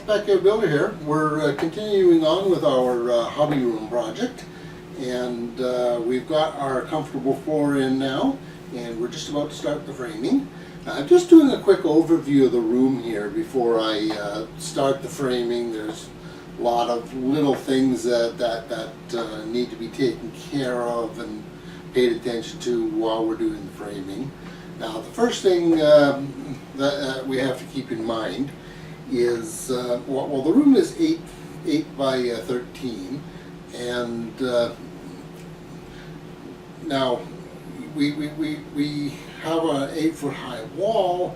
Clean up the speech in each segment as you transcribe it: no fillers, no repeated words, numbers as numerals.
Backyard Builder here. We're continuing on with our hobby room project, and we've got our comfortable floor in now, and we're just about to start the framing. I'm just doing a quick overview of the room here before I start the framing. There's a lot of little things that need to be taken care of and paid attention to while we're doing the framing. Now, the first thing that we have to keep in mind is, well, the room is 8 by 13, and now we have an 8-foot high wall,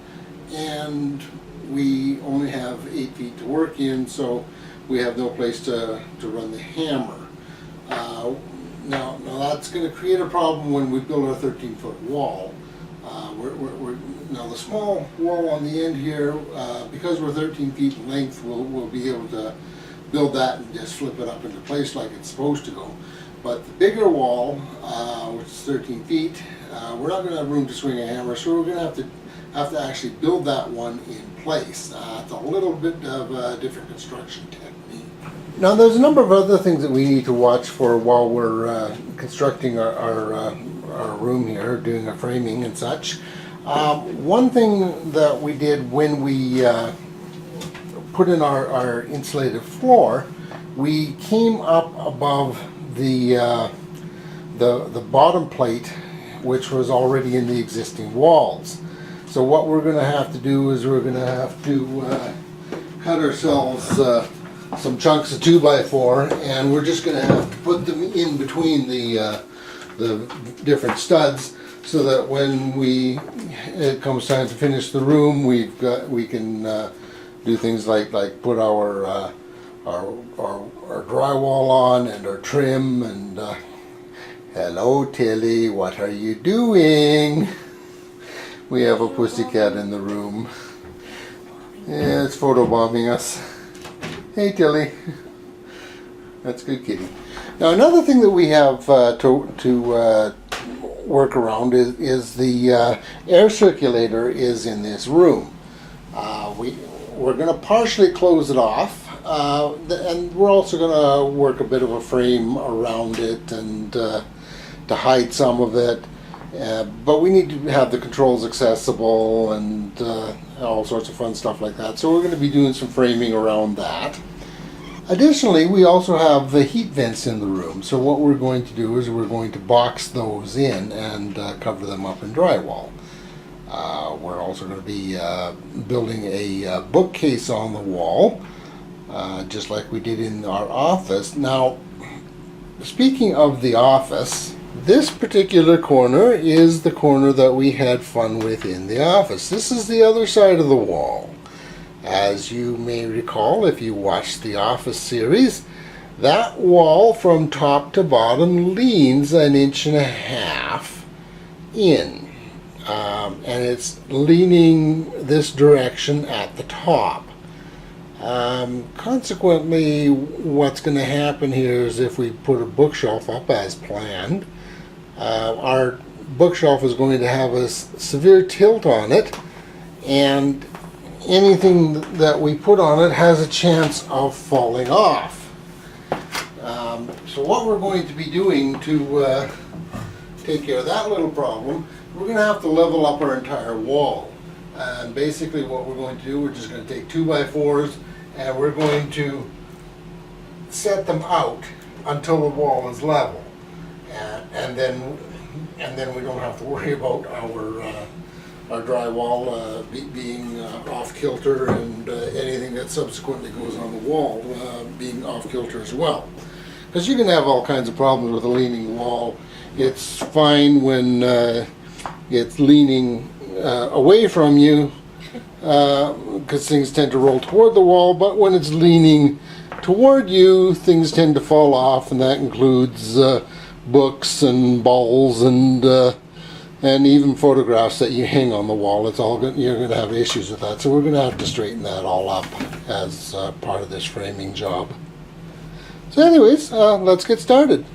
and we only have 8 feet to work in, so we have no place to run the hammer. Now that's going to create a problem when we build our 13-foot wall. Now the small wall on the end here, because we're 13 feet in length, we'll be able to build that and just flip it up into place like it's supposed to go. But the bigger wall, which is 13 feet, we're not going to have room to swing a hammer, so we're going to have to actually build that one in place. It's a little bit of a different construction technique. Now there's a number of other things that we need to watch for while we're constructing our room here, doing our framing and such. One thing that we did when we put in our insulated floor, we came up above the bottom plate, which was already in the existing walls. So what we're going to have to do is we're going to have to cut ourselves some chunks of 2x4, and we're just going to have to put them in between the different studs, so that when it comes time to finish the room, we can do things like put our drywall on and our trim and hello Tilly, what are you doing? We have a pussycat in the room. Yeah, it's photobombing us. Hey Tilly. That's good kitty. Now another thing that we have to work around is the air circulator is in this room. We're going to partially close it off, and we're also going to work a bit of a frame around it and to hide some of it. But we need to have the controls accessible and all sorts of fun stuff like that. So we're going to be doing some framing around that. Additionally, we also have the heat vents in the room. So what we're going to do is we're going to box those in and cover them up in drywall. We're also going to be building a bookcase on the wall, just like we did in our office. Now, speaking of the office, this particular corner is the corner that we had fun with in the office. This is the other side of the wall. As you may recall, if you watched the Office series, that wall from top to bottom leans 1.5 inches in. And it's leaning this direction at the top. Consequently, what's going to happen here is if we put a bookshelf up as planned, our bookshelf is going to have a severe tilt on it, and anything that we put on it has a chance of falling off. So what we're going to be doing to take care of that little problem, we're going to have to level up our entire wall. And basically what we're going to do, we're just going to take 2x4s and we're going to set them out until the wall is level. And then we don't have to worry about our drywall being off kilter, and anything that subsequently goes on the wall being off kilter as well. Because you can have all kinds of problems with a leaning wall. It's fine when it's leaning away from you, because things tend to roll toward the wall, but when it's leaning toward you, things tend to fall off, and that includes books and balls and even photographs that you hang on the wall. You're going to have issues with that, so we're going to have to straighten that all up as part of this framing job. So anyways, let's get started.